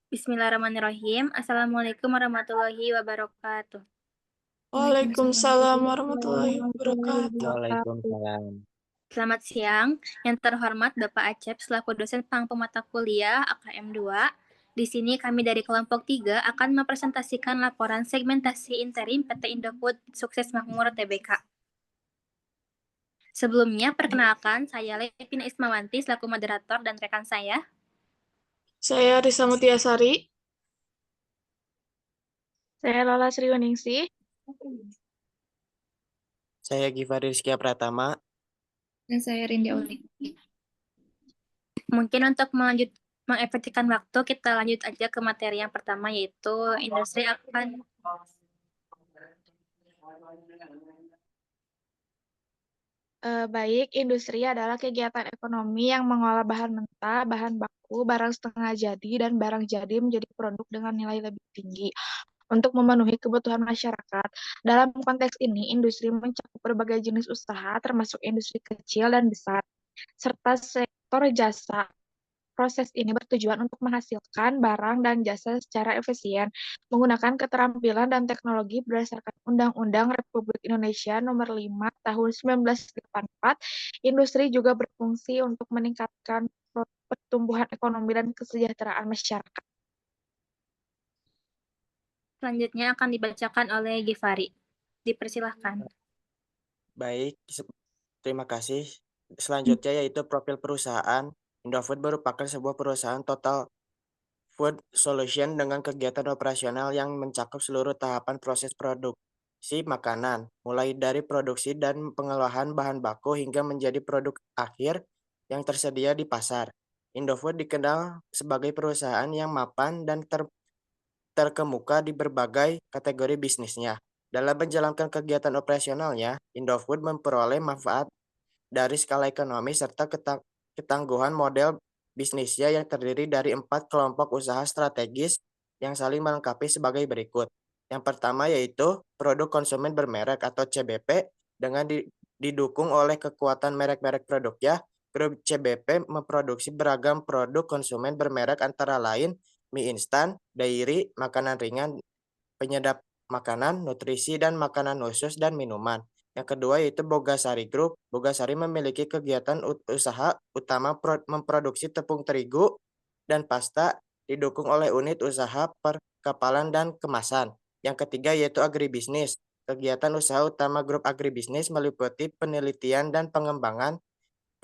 Bismillahirrahmanirrahim. Assalamualaikum warahmatullahi wabarakatuh. Waalaikumsalam warahmatullahi wabarakatuh. Waalaikumsalam. Selamat siang. Yang terhormat Bapak Acep selaku dosen pemata kuliah AKM 2. Di sini kami dari kelompok 3 akan mempresentasikan laporan segmentasi interim PT Indofood Sukses Makmur Tbk. Sebelumnya, perkenalkan saya Levina Ismawanti selaku moderator dan rekan saya. Saya Risa Mutiasari. Saya Lola Sriwaningsih. Saya Givari Rizkia Pratama. Dan saya Rindy Aulia. Mungkin untuk mengefektifkan waktu, kita lanjut aja ke materi yang pertama, yaitu industri akan Baik, industri adalah kegiatan ekonomi yang mengolah bahan mentah, bahan baku, barang setengah jadi, dan barang jadi menjadi produk dengan nilai lebih tinggi untuk memenuhi kebutuhan masyarakat. Dalam konteks ini, industri mencakup berbagai jenis usaha, termasuk industri kecil dan besar, serta sektor jasa. Proses ini bertujuan untuk menghasilkan barang dan jasa secara efisien, menggunakan keterampilan dan teknologi berdasarkan Undang-Undang Republik Indonesia Nomor 5 Tahun 1984. Industri juga berfungsi untuk meningkatkan pertumbuhan ekonomi dan kesejahteraan masyarakat. selanjutnya akan dibacakan oleh Givari. Dipersilahkan. Baik, terima kasih. Selanjutnya yaitu profil perusahaan. Indofood merupakan sebuah perusahaan total food solution dengan kegiatan operasional yang mencakup seluruh tahapan proses produksi makanan, mulai dari produksi dan pengolahan bahan baku hingga menjadi produk akhir yang tersedia di pasar. Indofood dikenal sebagai perusahaan yang mapan dan terkemuka di berbagai kategori bisnisnya. Dalam menjalankan kegiatan operasionalnya, Indofood memperoleh manfaat dari skala ekonomi serta ketangguhan model bisnisnya yang terdiri dari 4 kelompok usaha strategis yang saling melengkapi sebagai berikut. Yang pertama yaitu produk konsumen bermerek atau CBP dengan didukung oleh kekuatan merek-merek produknya. Grup CBP memproduksi beragam produk konsumen bermerek antara lain mie instan, dairy, makanan ringan, penyedap makanan, nutrisi, dan makanan khusus dan minuman. Yang kedua yaitu Bogasari Group. Bogasari memiliki kegiatan usaha utama memproduksi tepung terigu dan pasta didukung oleh unit usaha perkapalan dan kemasan. Yang ketiga yaitu agribisnis. Kegiatan usaha utama grup agribisnis meliputi penelitian dan pengembangan,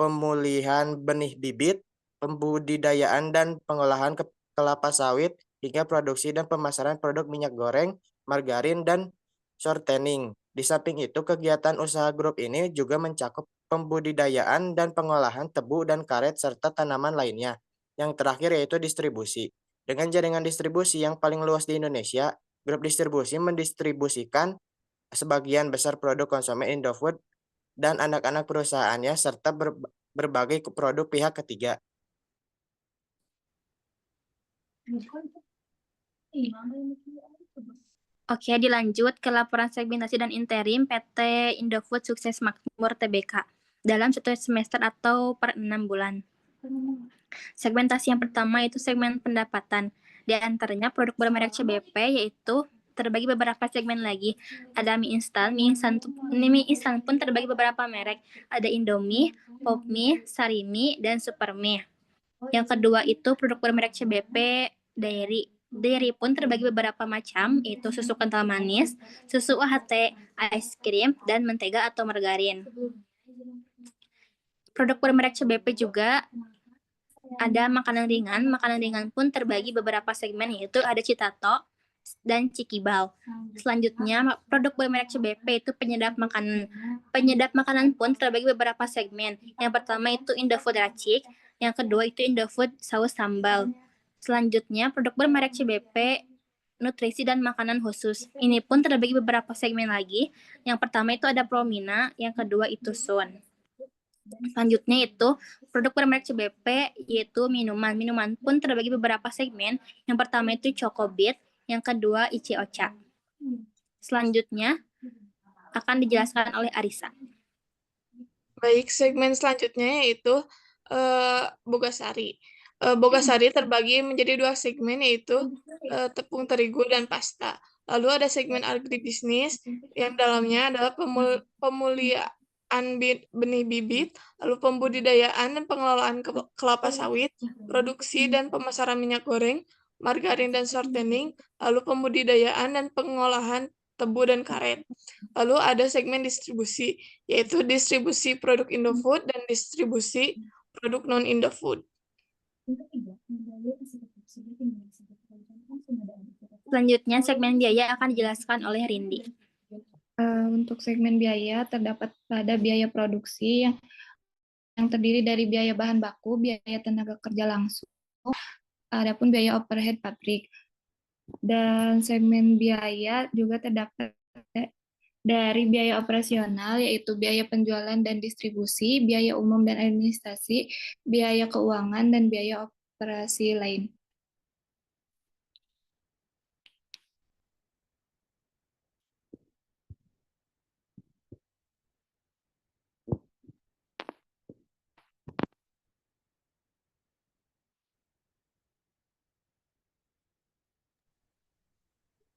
pemulihan benih bibit, pembudidayaan dan pengolahan kelapa sawit, hingga produksi dan pemasaran produk minyak goreng, margarin, dan shortening. Di samping itu, kegiatan usaha grup ini juga mencakup pembudidayaan dan pengolahan tebu dan karet serta tanaman lainnya. Yang terakhir yaitu distribusi. Dengan jaringan distribusi yang paling luas di Indonesia, grup distribusi mendistribusikan sebagian besar produk konsumen Indofood dan anak-anak perusahaannya serta berbagai produk pihak ketiga. Oke, dilanjut ke laporan segmentasi dan interim PT Indofood Sukses Makmur Tbk dalam satu semester atau per 6 bulan. Segmentasi yang pertama itu segmen pendapatan. Di antaranya produk bermerek CBP yaitu terbagi beberapa segmen lagi. Ada mie instan pun terbagi beberapa merek. Ada Indomie, Popmie, Sarimi, dan Supermie. Yang kedua itu produk bermerek CBP Dairy. Dairy pun terbagi beberapa macam, yaitu susu kental manis, susu UHT, es krim, dan mentega atau margarin. Produk bermerek CBP juga ada makanan ringan. Makanan ringan pun terbagi beberapa segmen, yaitu ada Citato dan Cikibal. Selanjutnya, produk bermerek CBP itu penyedap makanan. Penyedap makanan pun terbagi beberapa segmen. Yang pertama itu Indofood Racik, yang kedua itu Indofood Saus Sambal. Selanjutnya, produk bermerek CBP nutrisi dan makanan khusus. Ini pun terbagi beberapa segmen lagi. Yang pertama itu ada Promina, yang kedua itu Sun. Selanjutnya itu produk bermerek CBP yaitu minuman. Minuman pun terbagi beberapa segmen. Yang pertama itu Chocobit, yang kedua Ichi Ocha. Selanjutnya akan dijelaskan oleh Arisa. Baik, segmen selanjutnya yaitu Bogasari. Bogasari terbagi menjadi 2 segmen, yaitu tepung terigu dan pasta. Lalu ada segmen agribisnis yang dalamnya adalah pemuliaan benih bibit, lalu pembudidayaan dan pengelolaan kelapa sawit, produksi dan pemasaran minyak goreng, margarin dan shortening, lalu pembudidayaan dan pengolahan tebu dan karet. Lalu ada segmen distribusi, yaitu distribusi produk Indofood dan distribusi produk non-Indofood. Selanjutnya, segmen biaya akan dijelaskan oleh Rindi. Untuk segmen biaya terdapat pada biaya produksi yang terdiri dari biaya bahan baku, biaya tenaga kerja langsung, adapun biaya overhead pabrik. Dan segmen biaya juga terdapat dari biaya operasional, yaitu biaya penjualan dan distribusi, biaya umum dan administrasi, biaya keuangan, dan biaya operasi lain.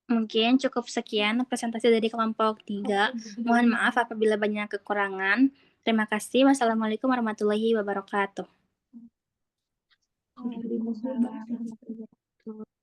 Mungkin cukup sekian presentasi dari kelompok 3. Mohon maaf apabila banyak kekurangan. Terima kasih. Wassalamualaikum warahmatullahi wabarakatuh. Waalaikumsalam warahmatullahi wabarakatuh.